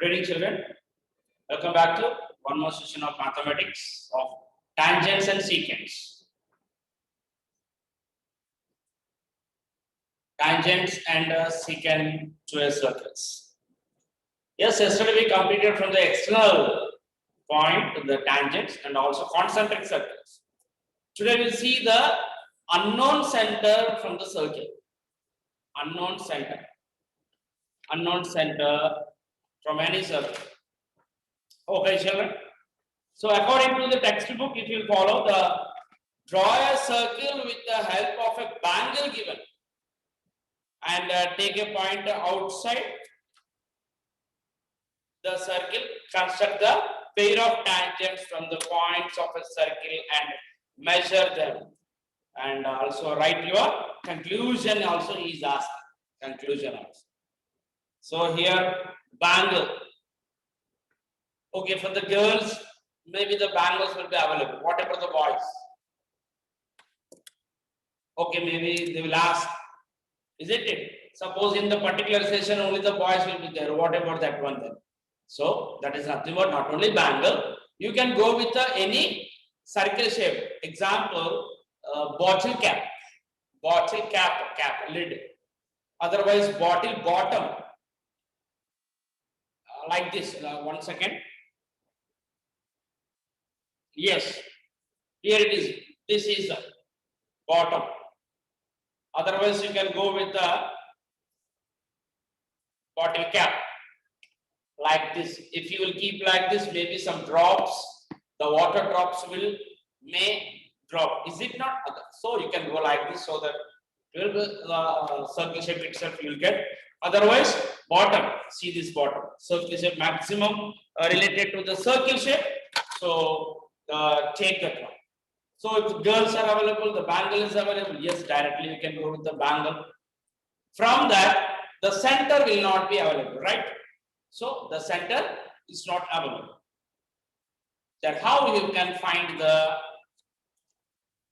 Good evening, children. Welcome back to one more session of mathematics of tangents and secants. Tangents and secant to a circles. Yes, yesterday we completed from the external point to the tangents and also concentric circles. Today we'll see the unknown center from the circle. Unknown center. Unknown center from any circle. Okay, children. So according to the textbook, it will follow the draw a circle with the help of a bangle given and take a point outside the circle, construct the pair of tangents from the points of a circle and measure them, and also write your conclusion also is asked. Conclusion also. So here bangle. Okay, for the girls, maybe the bangles will be available. What about the boys? Okay, maybe they will ask, isn't it? Suppose in the particular session only the boys will be there. What about that one then? So that is nothing but not only bangle. You can go with any circle shape. Example, bottle cap. Bottle cap, lid. Otherwise, bottle bottom. Like this. 1 second. Yes, here it is. This is the bottom. Otherwise, you can go with the bottle cap like this. If you will keep like this, maybe some drops, the water drops may drop. Is it not? So you can go like this so that the circle shape itself you will get. Otherwise, bottom. See this bottom. Circle shape maximum related to the circle shape. So take that one. So if girls are available, the bangle is available. Yes, directly you can go with the bangle. From that, the center will not be available, right? So the center is not available. That how you can find the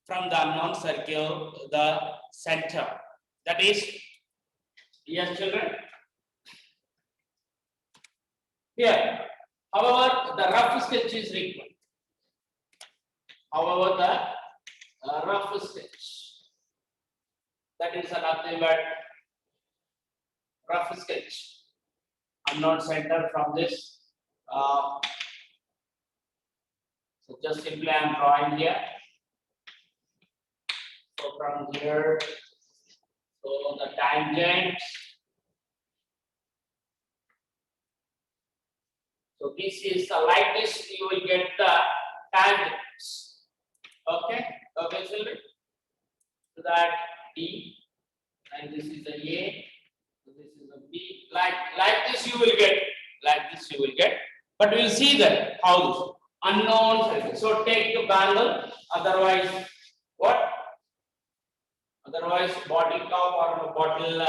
from the unknown circle the center. That is, yes, children. Here, however, the rough sketch is required. However, the rough sketch, that is nothing but rough sketch. Unknown center from this. So just simply I am drawing here. So from here, so the tangent. So this is like this. You will get the tangents. Okay, children. So that D, and this is a A, so this is a B. Like this you will get. Like this you will get. But we'll see that how this unknown circle. So take the bangle. Otherwise, what? Otherwise, bottle top or bottle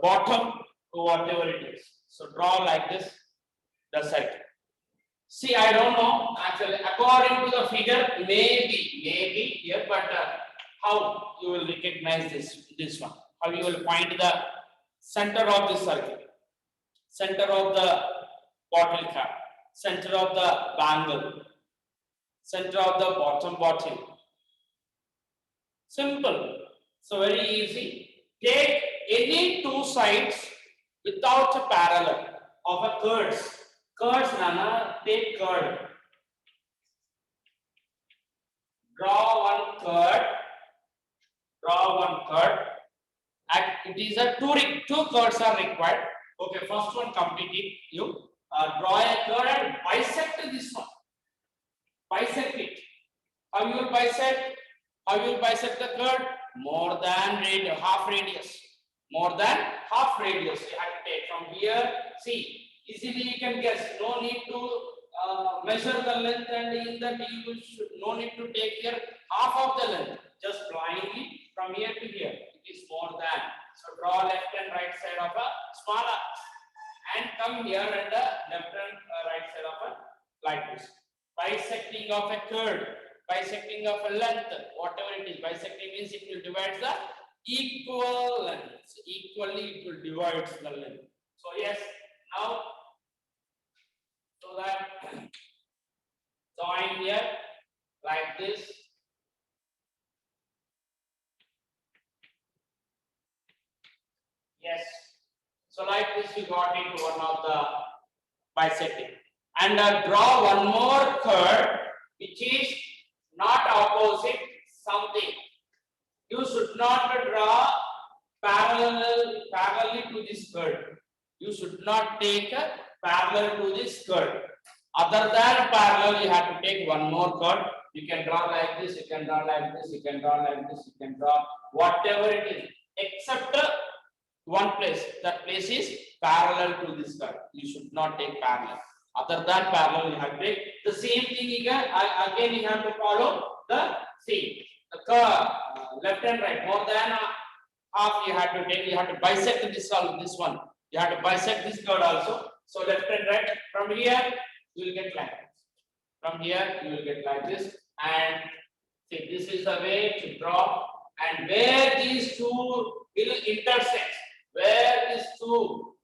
bottom, whatever it is. So draw like this the circle. See, I don't know actually. According to the figure, maybe here, but how you will recognize this one? How you will find the center of the circle, center of the bottle cap, center of the bangle, center of the bottom bottle. Simple. So very easy. Take any two sides without a parallel of a curves. Curves, Nana, take curve. Draw one curve. Draw one curve. And it is a two curves are required. Okay, first one complete it. You draw a curve and bisect this one. Bisect it. How you will bisect? How you will bisect the curve? More than half radius. More than half radius. You have to take from here. See. Easily you can guess. No need to measure the length, and in that you should no need to take here half of the length. Just blindly from here to here. It is more than. So draw left and right side of a small arc, and come here and the left and right side of a like this. Bisecting of a curve, bisecting of a length, whatever it is. Bisecting means it will divide the equal length. Equally it will divide the length. So yes, now So that join here like this. Yes. So like this you got into one of the bisecting. And draw one more curve which is not opposite something. You should not draw parallelly to this curve. You should not take a parallel to this curve. Other than parallel, you have to take one more curve. You can draw like this, you can draw like this, you can draw like this, you can draw whatever it is, except one place. That place is parallel to this curve. You should not take parallel. Other than parallel, you have to take the same thing again you have to follow the same. The curve, left and right, more than half you have to take. You have to bisect this one. You have to bisect this curve also. So left and right. From here, you will get like this. From here, you will get like this. And see, this is the way to draw. And where these two will intersect, where these two.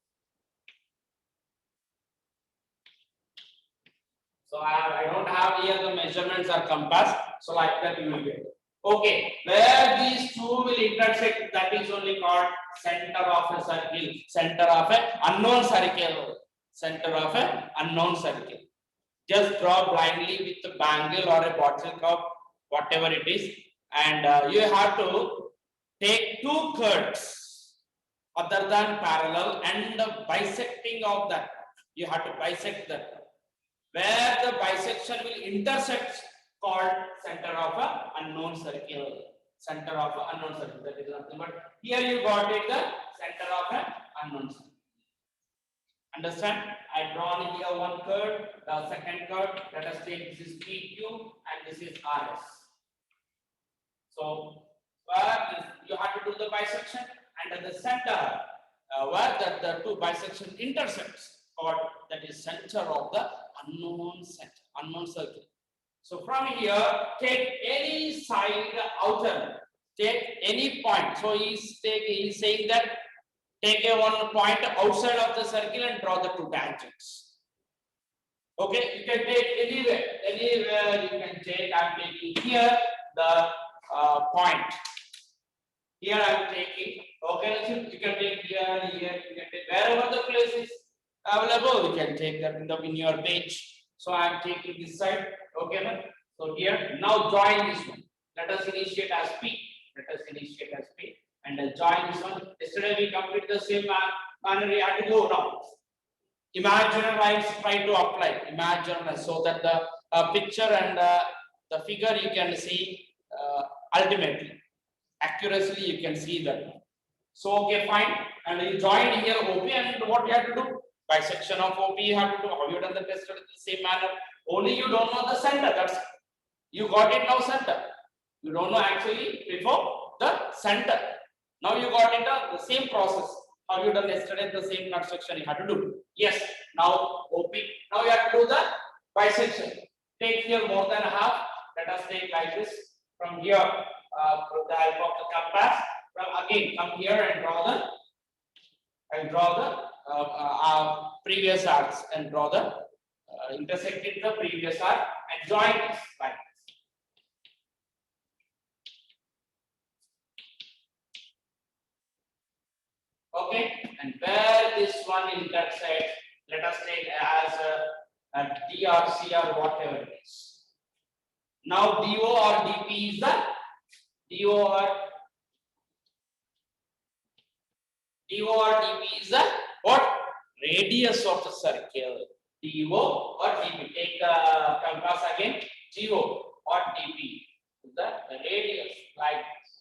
So I don't have here the measurements are compass. So like that you will get. Okay, where these two will intersect, that is only called center of a circle, center of an unknown circle, center of an unknown circle. Just draw blindly with the bangle or a bottle cup, whatever it is, and you have to take two curves other than parallel and the bisecting of that. You have to bisect that. Where the bisection will intersect, called center of a unknown circle. Center of a unknown circle. That is nothing but here you got it, the center of an unknown circle. Understand? I drawn here one curve, the second curve. Let us take this is PQ and this is RS. So where you have to do the bisection, and at the center where the two bisection intersects, called that is center of the unknown circle. So from here, take any side outer, take any point. So he's saying that take a one point outside of the circle and draw the two tangents. Okay, you can take anywhere you can take. I'm taking here the point. Here I'm taking. Okay, so you can take here, you can take wherever the place is available. You can take that in your page. So I'm taking this side. Okay, man. So here now join this one. Let us initiate as P. Let us initiate as P and join this one. Yesterday we completed the same manner. We have to go now. Imaginary lines try to apply. Imaginary so that the picture and the figure you can see ultimately accurately you can see that. So okay, fine. And you join here OP, and what you have to do? Bisection of OP you have to do. How you done the test in the same manner? Only you don't know the center. That's you got it now center. You don't know actually before the center. Now you got it the same process. How you done yesterday the same construction you have to do. Yes. Now OP. Now you have to do the bisection. Take here more than a half. Let us take like this from here with the help of the compass. Again come here and draw the previous arcs and draw the intersected the previous arc and join this like this. Okay, and where this one intersects, let us take as a D or C or whatever it is. Now DO or DP is the DO or DP is the what? Radius of the circle. DO or DP. Take the compass again. DO or DP. The radius like this.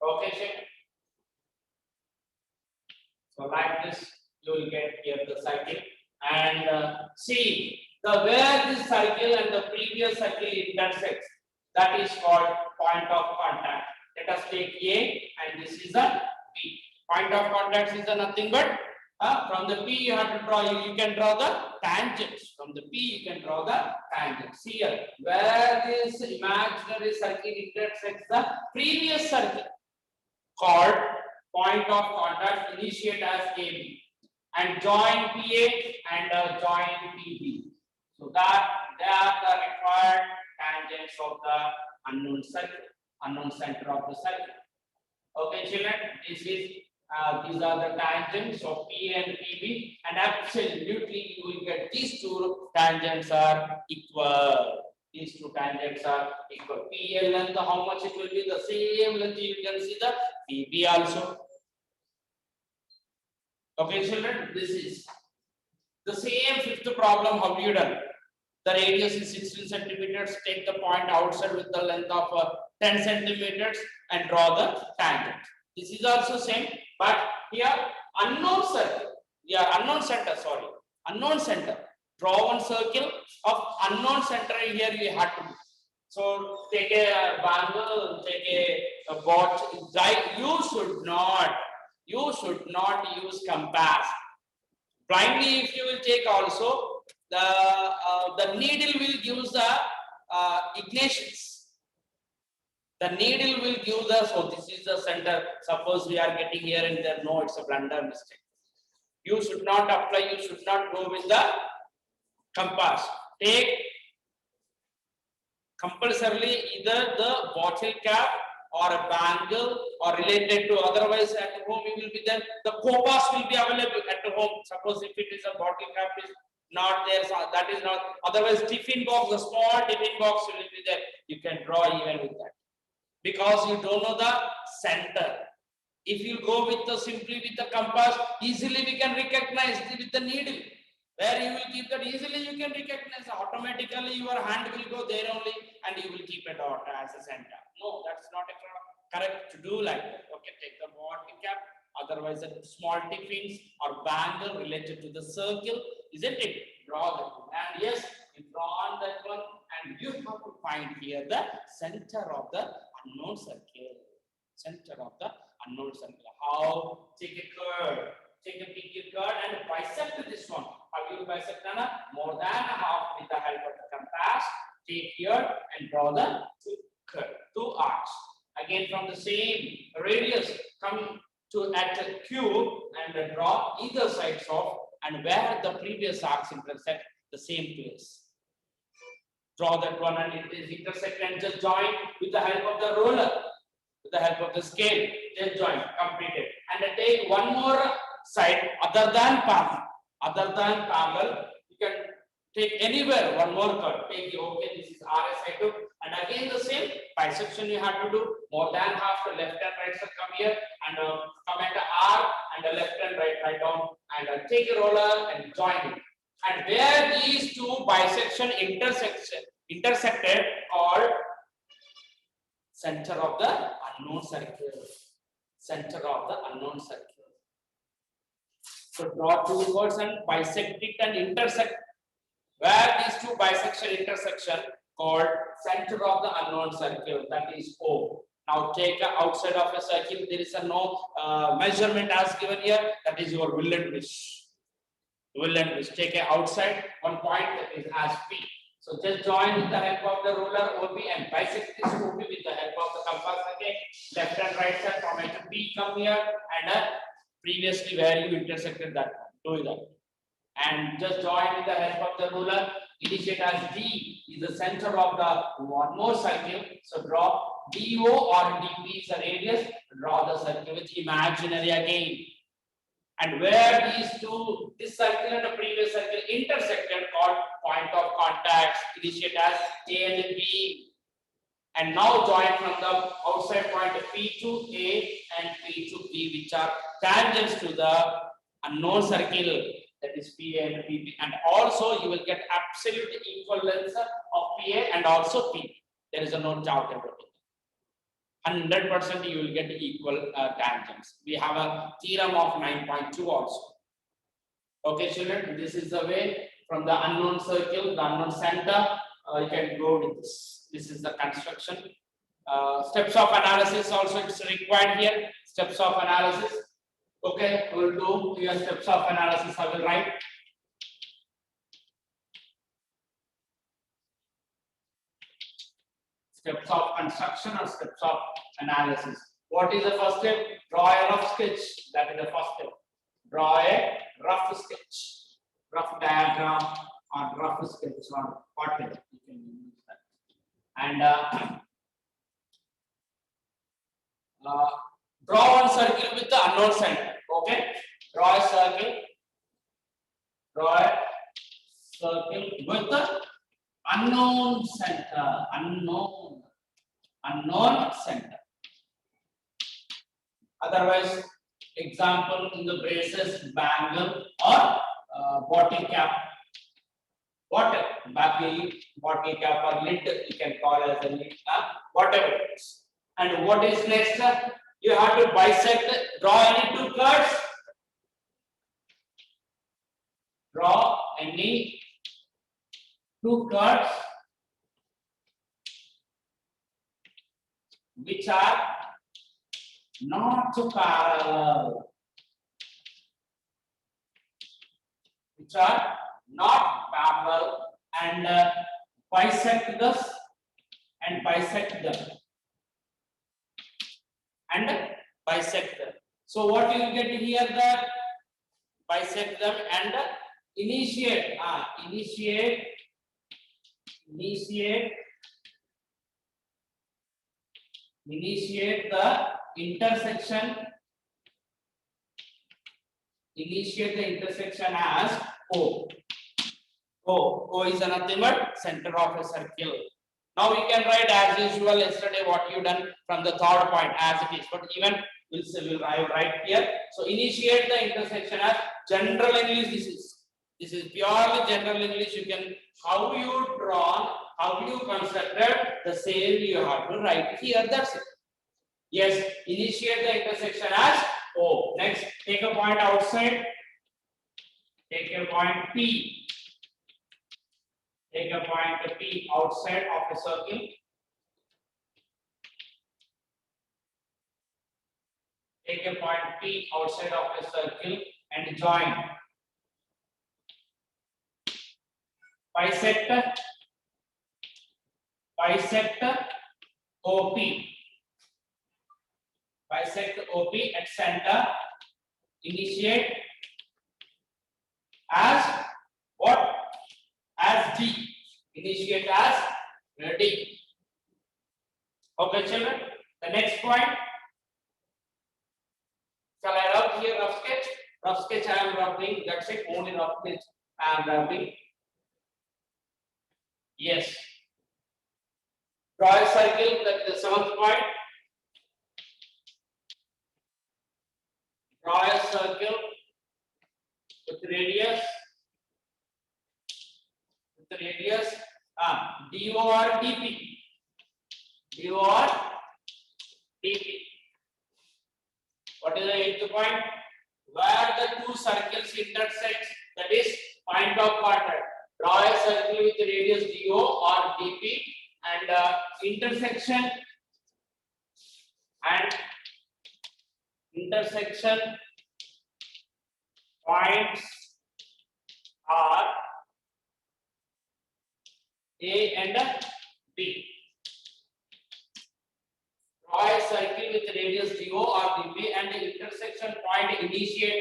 Okay, check. So like this, you will get here the circle and see the where this circle and the previous circle intersects. That is called point of contact. Let us take A and this is a B. Point of contact is nothing but from the P you have to draw. You can draw the tangents. From the P you can draw the tangents. Here, where this imaginary circle intersects the previous circle, called point of contact initiate as AB and join PA and join PB. So that they are the required tangents of the unknown circle, unknown center of the circle. Okay, children, these are the tangents of P and PB, and absolutely you will get these two tangents are equal. These two tangents are equal. PL length, how much it will be? The same length you can see the PB also. Okay, children, this is the same fifth problem. How you done? The radius is 16 centimeters. Take the point outside with the length of 10 centimeters and draw the tangent. This is also same, but here unknown circle. Yeah, unknown center. Sorry, unknown center. Draw one circle of unknown center. Here you have to. So take a bangle, take a watch. You should not use compass. Blindly, if you will take also, the needle will give the ignitions. The needle will give the, so this is the center. Suppose we are getting here and there, no, it's a blunder mistake. You should not apply, you should not go with the compass. Take compulsorily either the bottle cap or a bangle or related to, otherwise at home you will be there. The compass will be available at home. Suppose if it is a bottle cap is not there, so that is not, otherwise tiffin box, the small tiffin box will be there. You can draw even with that. Because you don't know the center. If you go with the simply with the compass, easily we can recognize with the needle. Where you will keep that easily, you can recognize automatically. Your hand will go there only, and you will keep a dot as a center. No, that's not a correct to do like that. Okay, take the bottle cap. Otherwise, the small tiffins or bangle related to the circle, isn't it? Draw that one. And yes, you draw that one, and you have to find here the center of the unknown circle. Center of the unknown circle. How? Take a curve. Take a PQ curve and bisect this one. How you bisect? More than half with the help of the compass. Take here and draw the two arcs. Again, from the same radius, come to at the cube and draw either sides of, and where the previous arcs intersect, the same place. Draw that one and it is intersect and just join with the help of the roller, with the help of the scale. Just join, completed. And then take one more side other than parallel. Other than parallel, you can take anywhere one more curve. Take the okay, this is RS I took, and again the same bisection you have to do. More than half the left and right side come here and come at the R and the left and right down and take a roller and join it. And where these two bisection intersected called center of the unknown circle. Center of the unknown circle. So draw two words and bisect it and intersect. Where these two bisection intersection called center of the unknown circle, that is O. Now take outside of a circle, there is a no measurement as given here, that is your will and wish. Will and wish. Take a outside one point that is as P. So just join with the help of the ruler OB and bisect this OB with the help of the compass again. Left and right side from A to P come here and previously where you intersected that one. Do that. And just join with the help of the ruler. Initiate as D is the center of the one more circle. So draw DO or DP is the radius. Draw the circle with imaginary again. And where these two, this circle and the previous circle intersected called point of contact. Initiate as A and B. And now join from the outside point P to A and P to B, which are tangents to the unknown circle, that is PA and PP. And also you will get absolute equal lengths of PA and also P. There is no doubt about it. 100% you will get equal tangents. We have a theorem of 9.2 also. Okay, children, this is the way from the unknown circle, the unknown center. You can go with this. This is the construction. Steps of analysis also it's required here. Steps of analysis. Okay, we will do your steps of analysis. I will write. Steps of construction or steps of analysis. What is the first step? Draw a rough sketch. That is the first step. Draw a rough sketch, rough diagram, or rough sketch, or whatever you can use that. And draw one circle with the unknown center. Okay, draw a circle. Draw a circle with the unknown center. Unknown center. Otherwise, example in the braces, bangle, or bottle cap. Whatever, bottle cap or lid, you can call as a lid, whatever it is. And what is next? You have to bisect, draw any two curves. Draw any two curves which are not parallel. Which are not parallel, and bisect this and bisect them. And bisect them. So what you get here, that bisect them and initiate the intersection. Initiate the intersection as O. O is nothing but center of a circle. Now we can write as usual yesterday what you done from the third point as it is, but even we'll write here. So initiate the intersection as general English. This is purely general English. You can how you drawn, how you constructed, the same you have to write here. That's it. Yes, initiate the intersection as O. Next, take a point outside. Take a point P. Take a point P outside of a circle. Take a point P outside of a circle and join. Bisect OP. Bisect OP at center. Initiate as what? As D. Initiate as D. Okay, children. The next point. Shall I rub here rough sketch? Rough sketch I am rubbing. That's it. Only rough sketch I am rubbing. Yes. Draw a circle. That is the 7th point. Draw a circle with radius. With radius DO or DP. DO or DP. What is the 8th point? Where the two circles intersect, that is point of contact. Draw a circle with radius DO or DP, and intersection points are A and B. Draw a circle with radius DO or DP, and the intersection point initiate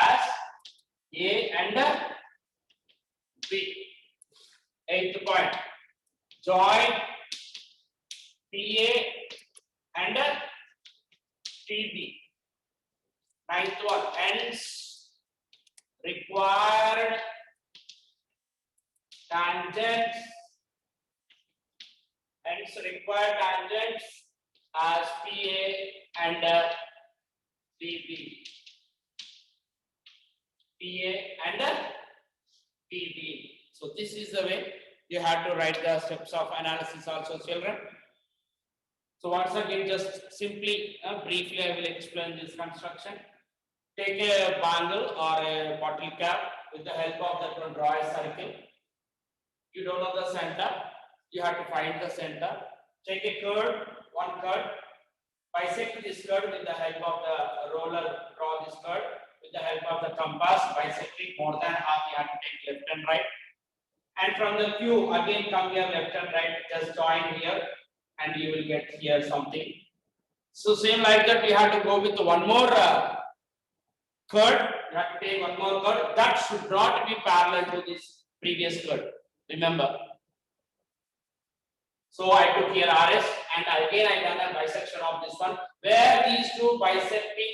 as A and B. 8th point. Join PA and PB. 9th one. Hence required tangents. As PA and PB. PA and PB. So this is the way you have to write the steps of analysis also, children. So once again, just simply, briefly, I will explain this construction. Take a bangle or a bottle cap. With the help of that one, draw a circle. You don't know the center. You have to find the center. Take a curve, one curve. Bisect this curve with the help of the roller. Draw this curve with the help of the compass. Bisect it more than half. You have to take left and right. And from the Q, again come here left and right, just join here, and you will get here something. So same like that, we have to go with one more curve. You have to take one more curve. That should not be parallel to this previous curve. Remember. So I took here RS, and again I done a bisection of this one, where these two bisecting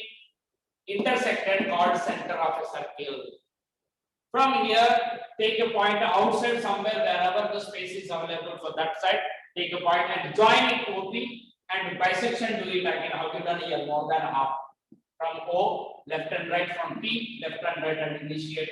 intersected called center of a circle. From here, take a point outside somewhere, wherever the space is available for that side. Take a point and join it OP, and bisection do it again. How you done here? More than half. From O, left and right, from P, left and right, and initiate,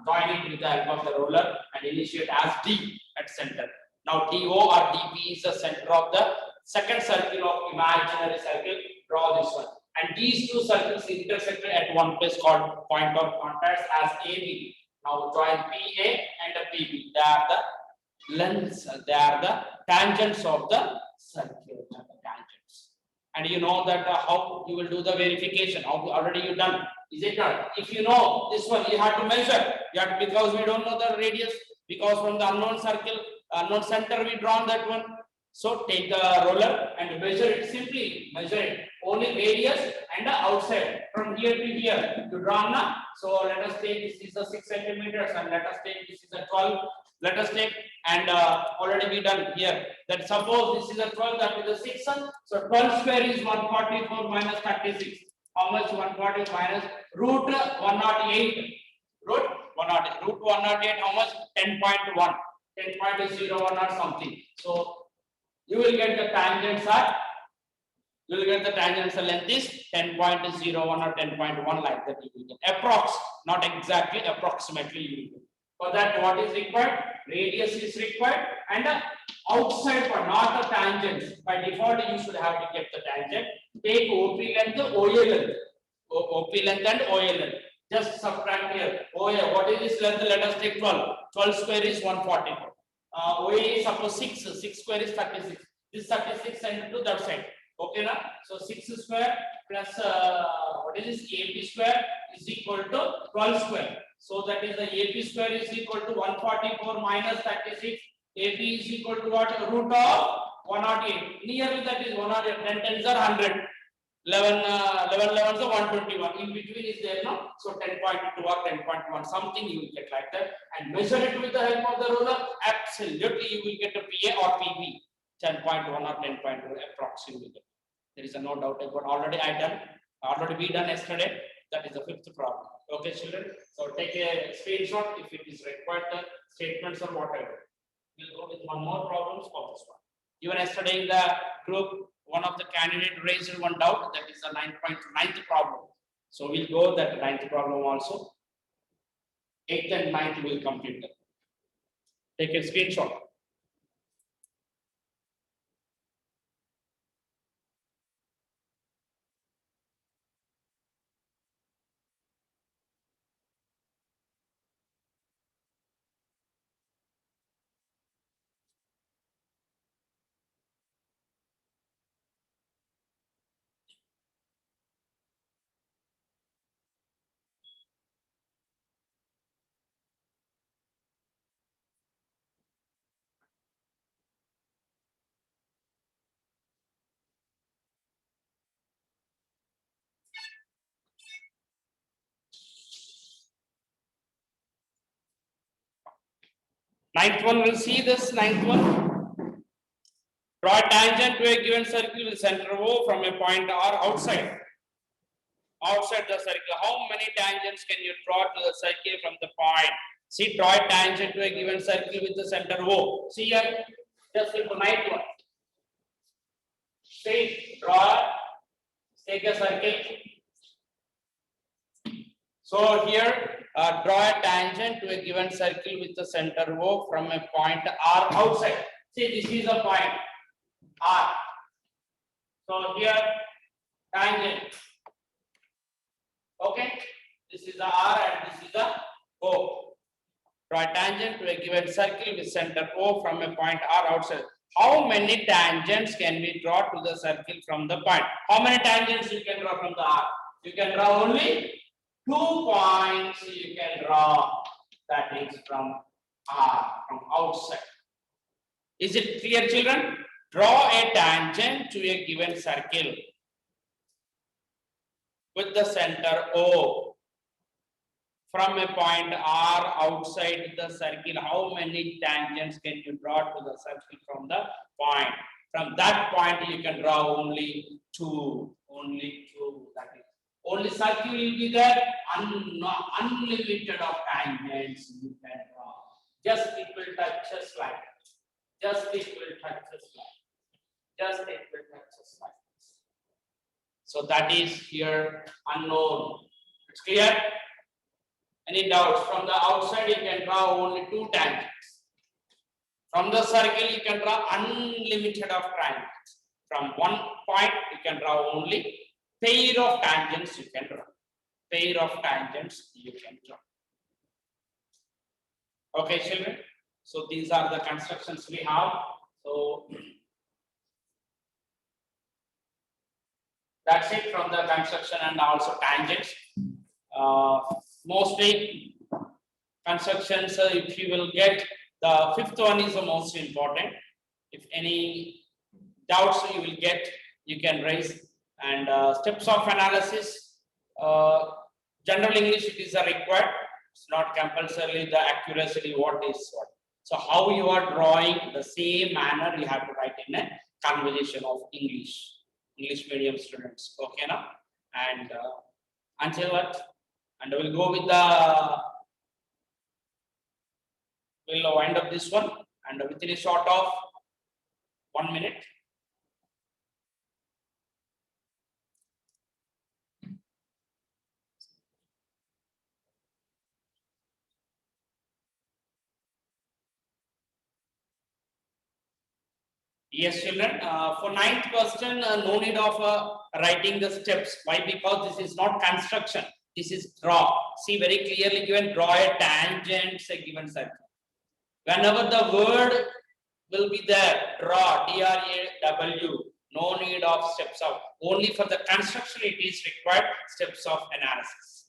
join it with the help of the roller and initiate as D at center. Now DO or DP is the center of the second circle of imaginary circle. Draw this one. And these two circles intersected at one place called point of contact as AB. Now join PA and the PB. They are the lengths, they are the tangents of the circle. Tangents. And you know that how you will do the verification. How already you done? Is it not? If you know this one, you have to measure. You have to, because we don't know the radius. Because from the unknown circle, unknown center, we drawn that one. So take the roller and measure it. Simply measure it. Only radius and the outside from here to here to draw now. So let us take this is a 6 centimeters, and let us take this is a 12. Let us take, and already be done here. That suppose this is a 12, that is a 6. So 12 square is 144 minus 36. How much? 140 minus root 108. Root 108. Root 108. How much? 10.1. 10.01 or something. So you will get the tangents are. You will get the tangential length is 10.01 or 10.1 like that. You will get approx, not exactly, approximately you will get. For that, what is required? Radius is required, and the outside part, not the tangents. By default, you should have to get the tangent. Take OP length, OA length. OP length and OA length. Just subtract here. OA, what is this length? Let us take 12. 12 square is 144. OA is suppose 6. 6 square is 36. This 36 sent to that side. Okay, na? So 6 square plus what is this? AP square is equal to 12 square. So that is the AP square is equal to 144 minus 36. AP is equal to what? Root of 108. Nearly that is 108. 10 tens are 100. 11 11s are 121. In between is there, no? So 10.2 or 10.1. Something you will get like that. And measure it with the help of the ruler. Absolutely, you will get a PA or PB. 10.1 or 10.2 approximately. There is no doubt about already I done, already we done yesterday. That is the fifth problem. Okay, children. So take a screenshot if it is required, the statements or whatever. We'll go with one more problems for this one. Even yesterday in the group, one of the candidate raised one doubt, that is the 9th problem. So we'll go that 9th problem also. 8th and 9th will complete that. Take a screenshot. Ninth one, we'll see this ninth one. Draw a tangent to a given circle with center O from a point R outside. Outside the circle. How many tangents can you draw to the circle from the point? See, draw a tangent to a given circle with the center O. See here, just simple ninth one. See, draw, take a circle. So here, draw a tangent to a given circle with the center O from a point R outside. See, this is a point R. So here, tangent. Okay, this is the R and this is the O. Draw a tangent to a given circle with center O from a point R outside. How many tangents can we draw to the circle from the point? How many tangents you can draw from the R? You can draw only 2 points you can draw, that is from from outside. Is it clear, children? Draw a tangent to a given circle with the center O. From a point R outside the circle, how many tangents can you draw to the circle from the point? From that point, you can draw only two. Only two. That is, only circle will be there. Unlimited of tangents you can draw. Just it will touch just like this. Just it will touch just like this. Just it will touch just like this. So that is here unknown. It's clear? Any doubts? From the outside, you can draw only two tangents. From the circle, you can draw unlimited of tangents. From one point, you can draw only pair of tangents you can draw. Pair of tangents you can draw. Okay, children. So these are the constructions we have. So that's it from the construction and also tangents. Mostly constructions, if you will get the fifth one is the most important. If any doubts you will get, you can raise. And steps of analysis, general English it is a required. It's not compulsorily the accuracy what is what. So how you are drawing the same manner you have to write in a conversation of English medium students. Okay now, and until that. And we'll go with the, we'll wind up this one and within a short of 1 minute. Yes, children. For ninth question, no need of writing the steps. Why? Because this is not construction. This is draw. See, very clearly given, draw a tangent, a given circle. Whenever the word will be there, draw, D-R-A-W, no need of steps out. Only for the construction it is required steps of analysis.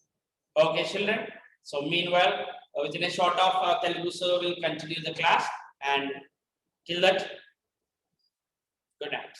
Okay, children. So meanwhile, within a short of Telugu sir will continue the class, and till that, good night.